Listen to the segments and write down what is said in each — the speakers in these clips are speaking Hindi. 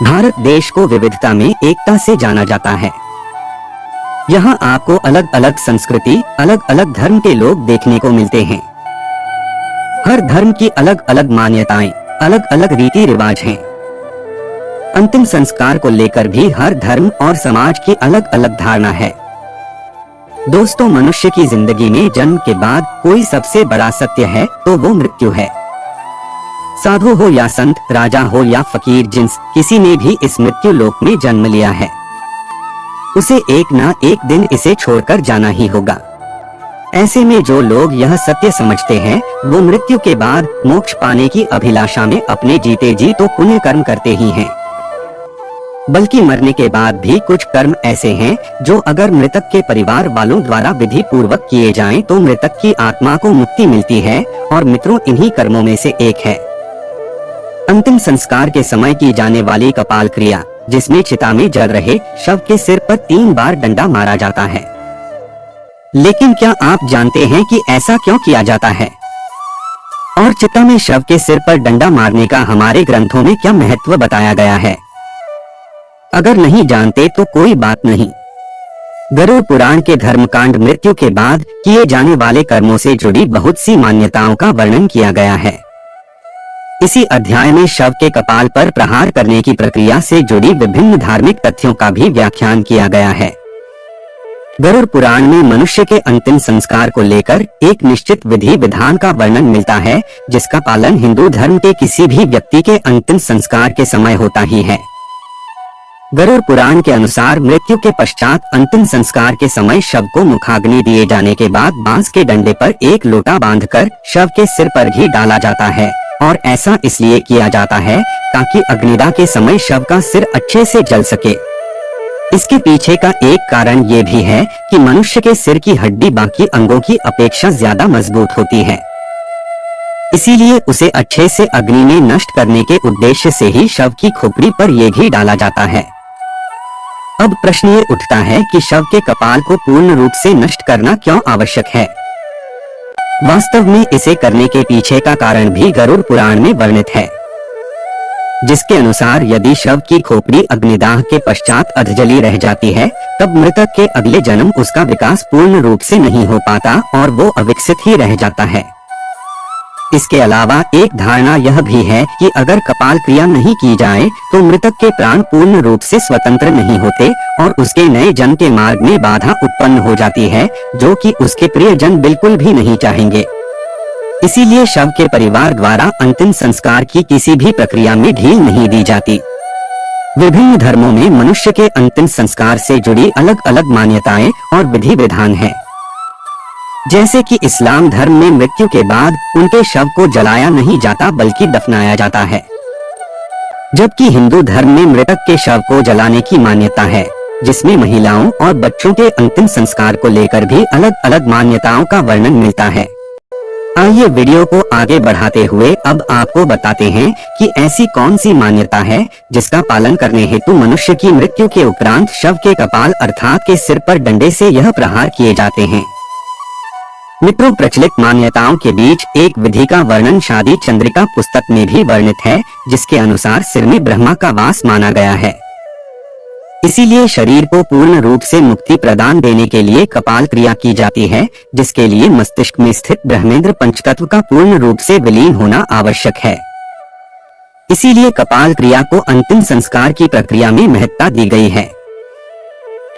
भारत देश को विविधता में एकता से जाना जाता है। यहाँ आपको अलग अलग संस्कृति, अलग अलग धर्म के लोग देखने को मिलते हैं। हर धर्म की अलग अलग मान्यताएं, अलग अलग रीति रिवाज हैं। अंतिम संस्कार को लेकर भी हर धर्म और समाज की अलग अलग धारणा है। दोस्तों, मनुष्य की जिंदगी में जन्म के बाद कोई सबसे बड़ा सत्य है तो वो मृत्यु है। साधु हो या संत, राजा हो या फकीर, जिन्स किसी ने भी इस मृत्यु लोक में जन्म लिया है, उसे एक ना एक दिन इसे छोड़कर जाना ही होगा। ऐसे में जो लोग यह सत्य समझते हैं, वो मृत्यु के बाद मोक्ष पाने की अभिलाषा में अपने जीते जी तो पुण्य कर्म करते ही हैं, बल्कि मरने के बाद भी कुछ कर्म ऐसे हैं जो अगर मृतक के परिवार वालों द्वारा विधि पूर्वक किए जाएं तो मृतक की आत्मा को मुक्ति मिलती है। और मित्रों, इन्हीं कर्मों में से एक है अंतिम संस्कार के समय की जाने वाली कपाल क्रिया, जिसमें चिता में जल रहे शव के सिर पर 3 बार डंडा मारा जाता है। लेकिन क्या आप जानते हैं कि ऐसा क्यों किया जाता है और चिता में शव के सिर पर डंडा मारने का हमारे ग्रंथों में क्या महत्व बताया गया है? अगर नहीं जानते तो कोई बात नहीं। गरुड़ पुराण के धर्मकांड मृत्यु के बाद किए जाने वाले कर्मों से जुड़ी बहुत सी मान्यताओं का वर्णन किया गया है। इसी अध्याय में शव के कपाल पर प्रहार करने की प्रक्रिया से जुड़ी विभिन्न धार्मिक तथ्यों का भी व्याख्यान किया गया है। गरुड़ पुराण में मनुष्य के अंतिम संस्कार को लेकर एक निश्चित विधि विधान का वर्णन मिलता है, जिसका पालन हिंदू धर्म के किसी भी व्यक्ति के अंतिम संस्कार के समय होता ही है। गरुड़ पुराण के अनुसार मृत्यु के पश्चात अंतिम संस्कार के समय शव को मुखाग्नि दिए जाने के बाद बांस के डंडे पर एक लोटा बांधकर शव के सिर पर घी डाला जाता है, और ऐसा इसलिए किया जाता है ताकि अग्निदाह के समय शव का सिर अच्छे से जल सके। इसके पीछे का एक कारण ये भी है कि मनुष्य के सिर की हड्डी बाकी अंगों की अपेक्षा ज्यादा मजबूत होती है, इसीलिए उसे अच्छे से अग्नि में नष्ट करने के उद्देश्य से ही शव की खोपड़ी पर ये घी डाला जाता है। अब प्रश्न ये उठता है कि शव के कपाल को पूर्ण रूप से नष्ट करना क्यों आवश्यक है? वास्तव में इसे करने के पीछे का कारण भी गरुड़ पुराण में वर्णित है, जिसके अनुसार यदि शव की खोपड़ी अग्निदाह के पश्चात अधजली रह जाती है, तब मृतक के अगले जन्म उसका विकास पूर्ण रूप से नहीं हो पाता और वो अविकसित ही रह जाता है। इसके अलावा एक धारणा यह भी है कि अगर कपाल क्रिया नहीं की जाए तो मृतक के प्राण पूर्ण रूप से स्वतंत्र नहीं होते और उसके नए जन्म के मार्ग में बाधा उत्पन्न हो जाती है, जो कि उसके प्रियजन बिल्कुल भी नहीं चाहेंगे। इसीलिए शव के परिवार द्वारा अंतिम संस्कार की किसी भी प्रक्रिया में ढील नहीं दी जाती। विभिन्न धर्मों में मनुष्य के अंतिम संस्कार से जुड़ी अलग अलग मान्यताएं और विधि विधान हैं। जैसे कि इस्लाम धर्म में मृत्यु के बाद उनके शव को जलाया नहीं जाता बल्कि दफनाया जाता है, जबकि हिंदू धर्म में मृतक के शव को जलाने की मान्यता है, जिसमें महिलाओं और बच्चों के अंतिम संस्कार को लेकर भी अलग अलग मान्यताओं का वर्णन मिलता है। आइए वीडियो को आगे बढ़ाते हुए अब आपको बताते हैं कि ऐसी कौन सी मान्यता है जिसका पालन करने हेतु मनुष्य की मृत्यु के उपरांत शव के कपाल अर्थात के सिर पर डंडे से यह प्रहार किए जाते हैं। मित्रों, प्रचलित मान्यताओं के बीच एक विधि का वर्णन शादी चंद्रिका पुस्तक में भी वर्णित है, जिसके अनुसार सिर में ब्रह्मा का वास माना गया है। इसीलिए शरीर को पूर्ण रूप से मुक्ति प्रदान देने के लिए कपाल क्रिया की जाती है, जिसके लिए मस्तिष्क में स्थित ब्रह्मेंद्र पंचतत्व का पूर्ण रूप से विलीन होना आवश्यक है। इसीलिए कपाल क्रिया को अंतिम संस्कार की प्रक्रिया में महत्ता दी गई है।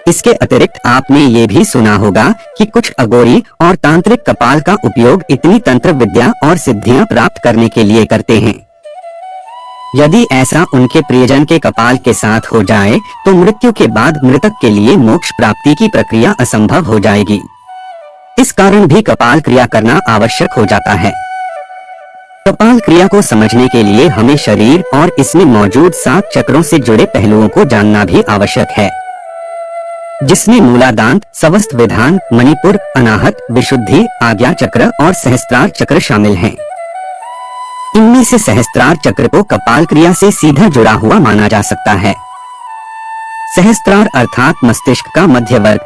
इसके अतिरिक्त आपने ये भी सुना होगा कि कुछ अघोरी और तांत्रिक कपाल का उपयोग इतनी तंत्र विद्या और सिद्धियां प्राप्त करने के लिए करते हैं। यदि ऐसा उनके प्रियजन के कपाल के साथ हो जाए तो मृत्यु के बाद मृतक के लिए मोक्ष प्राप्ति की प्रक्रिया असंभव हो जाएगी। इस कारण भी कपाल क्रिया करना आवश्यक हो जाता है। कपाल क्रिया को समझने के लिए हमें शरीर और इसमें मौजूद 7 चक्रों से जुड़े पहलुओं को जानना भी आवश्यक है, जिसमें मूलादांत, सवस्त विधान, मणिपुर, अनाहत, विशुद्धि, आज्ञा चक्र और सहस्त्रार चक्र शामिल हैं। इनमें से सहस्त्रार चक्र को कपाल क्रिया से सीधा जुड़ा हुआ माना जा सकता है। सहस्त्रार अर्थात मस्तिष्क का मध्य वर्ग।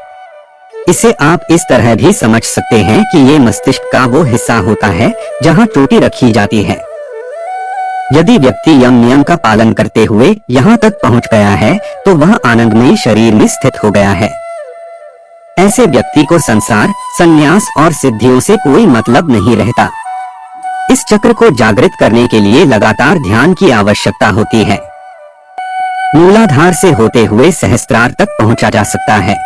इसे आप इस तरह भी समझ सकते हैं कि ये मस्तिष्क का वो हिस्सा होता है जहां चोटी रखी जाती है। यदि व्यक्ति यम नियम का पालन करते हुए यहाँ तक पहुँच गया है तो वह आनंदमयी शरीर में स्थित हो गया है। ऐसे व्यक्ति को संसार, संन्यास और सिद्धियों से कोई मतलब नहीं रहता। इस चक्र को जागृत करने के लिए लगातार ध्यान की आवश्यकता होती है। मूलाधार से होते हुए सहस्त्रार तक पहुंचा जा सकता है।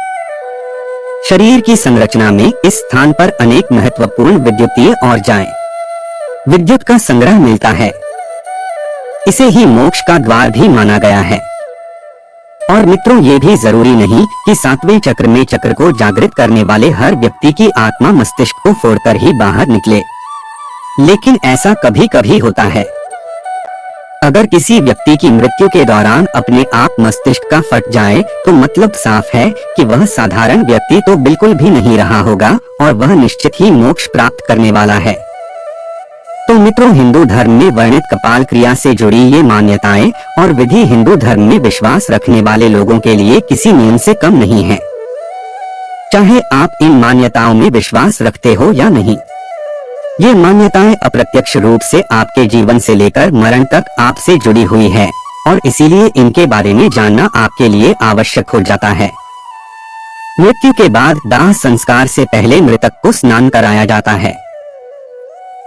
शरीर की संरचना में इस स्थान पर अनेक महत्वपूर्ण विद्युतीय ऊर्जाएं, विद्युत का संग्रह मिलता है। इसे ही मोक्ष का द्वार भी माना गया है। और मित्रों, ये भी जरूरी नहीं कि 7वें चक्र में चक्र को जागृत करने वाले हर व्यक्ति की आत्मा मस्तिष्क को फोड़कर ही बाहर निकले, लेकिन ऐसा कभी कभी होता है। अगर किसी व्यक्ति की मृत्यु के दौरान अपने आप मस्तिष्क का फट जाए तो मतलब साफ है कि वह साधारण व्यक्ति तो बिल्कुल भी नहीं रहा होगा और वह निश्चित ही मोक्ष प्राप्त करने वाला है। तो मित्रों, हिंदू धर्म में वर्णित कपाल क्रिया से जुड़ी ये मान्यताएं और विधि हिंदू धर्म में विश्वास रखने वाले लोगों के लिए किसी नियम से कम नहीं है, चाहे आप इन मान्यताओं में विश्वास रखते हो या नहीं। ये मान्यताएं अप्रत्यक्ष रूप से आपके जीवन से लेकर मरण तक आपसे जुड़ी हुई है और इसीलिए इनके बारे में जानना आपके लिए आवश्यक हो जाता है। मृत्यु के बाद दाह संस्कार से पहले मृतक को स्नान कराया जाता है।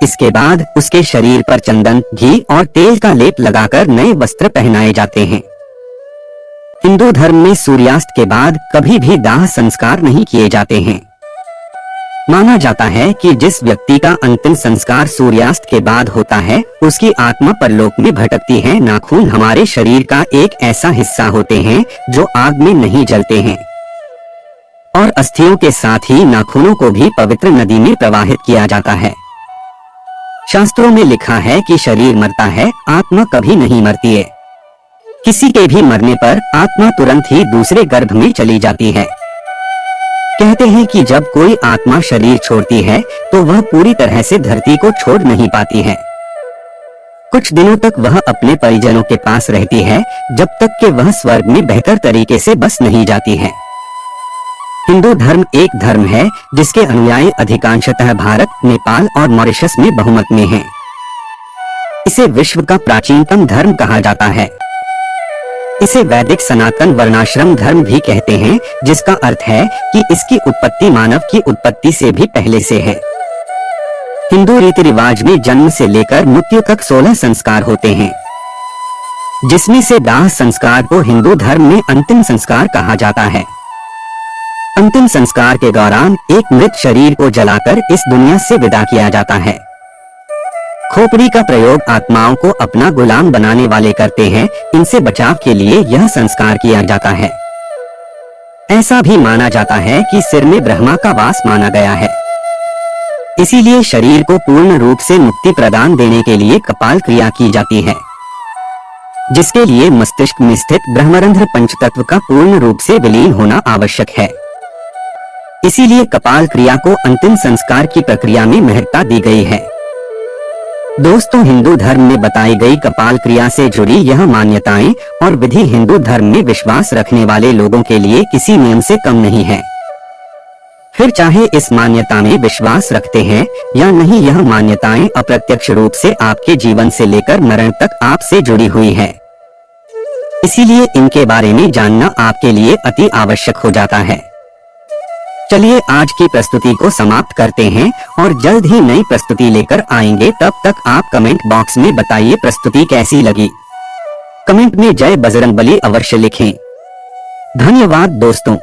इसके बाद उसके शरीर पर चंदन, घी और तेल का लेप लगाकर नए वस्त्र पहनाए जाते हैं। हिंदू धर्म में सूर्यास्त के बाद कभी भी दाह संस्कार नहीं किए जाते हैं। माना जाता है कि जिस व्यक्ति का अंतिम संस्कार सूर्यास्त के बाद होता है उसकी आत्मा परलोक में भटकती है। नाखून हमारे शरीर का एक ऐसा हिस्सा होते हैं जो आग में नहीं जलते हैं और अस्थियों के साथ ही नाखूनों को भी पवित्र नदी में प्रवाहित किया जाता है। शास्त्रों में लिखा है कि शरीर मरता है, आत्मा कभी नहीं मरती है। किसी के भी मरने पर आत्मा तुरंत ही दूसरे गर्भ में चली जाती है। कहते हैं कि जब कोई आत्मा शरीर छोड़ती है तो वह पूरी तरह से धरती को छोड़ नहीं पाती है। कुछ दिनों तक वह अपने परिजनों के पास रहती है जब तक कि वह स्वर्ग में बेहतर तरीके से बस नहीं जाती है। हिंदू धर्म एक धर्म है जिसके अनुयायी अधिकांशतः भारत, नेपाल और मॉरिशस में बहुमत में हैं। इसे विश्व का प्राचीनतम धर्म कहा जाता है। इसे वैदिक सनातन वर्णाश्रम धर्म भी कहते हैं, जिसका अर्थ है कि इसकी उत्पत्ति मानव की उत्पत्ति से भी पहले से है। हिंदू रीति रिवाज में जन्म से लेकर मृत्यु तक 16 संस्कार होते हैं, जिसमें से दाह संस्कार को हिंदू धर्म में अंतिम संस्कार कहा जाता है। अंतिम संस्कार के दौरान एक मृत शरीर को जलाकर इस दुनिया से विदा किया जाता है। खोपड़ी का प्रयोग आत्माओं को अपना गुलाम बनाने वाले करते हैं। इनसे बचाव के लिए यह संस्कार किया जाता है। ऐसा भी माना जाता है कि सिर में ब्रह्मा का वास माना गया है, इसीलिए शरीर को पूर्ण रूप से मुक्ति प्रदान देने के लिए कपाल क्रिया की जाती है, जिसके लिए मस्तिष्क में स्थित ब्रह्मरंध्र पंचतत्व का पूर्ण रूप से विलीन होना आवश्यक है। इसीलिए कपाल क्रिया को अंतिम संस्कार की प्रक्रिया में महत्ता दी गई है। दोस्तों, हिंदू धर्म में बताई गई कपाल क्रिया से जुड़ी यह मान्यताएं और विधि हिंदू धर्म में विश्वास रखने वाले लोगों के लिए किसी नियम से कम नहीं है। फिर चाहे इस मान्यता में विश्वास रखते हैं या नहीं, यह मान्यताएं अप्रत्यक्ष रूप से आपके जीवन से लेकर मरण तक आपसे जुड़ी हुई है। इसीलिए इनके बारे में जानना आपके लिए अति आवश्यक हो जाता है। चलिए आज की प्रस्तुति को समाप्त करते हैं और जल्द ही नई प्रस्तुति लेकर आएंगे। तब तक आप कमेंट बॉक्स में बताइए प्रस्तुति कैसी लगी। कमेंट में जय बजरंगबली अवश्य लिखें। धन्यवाद दोस्तों।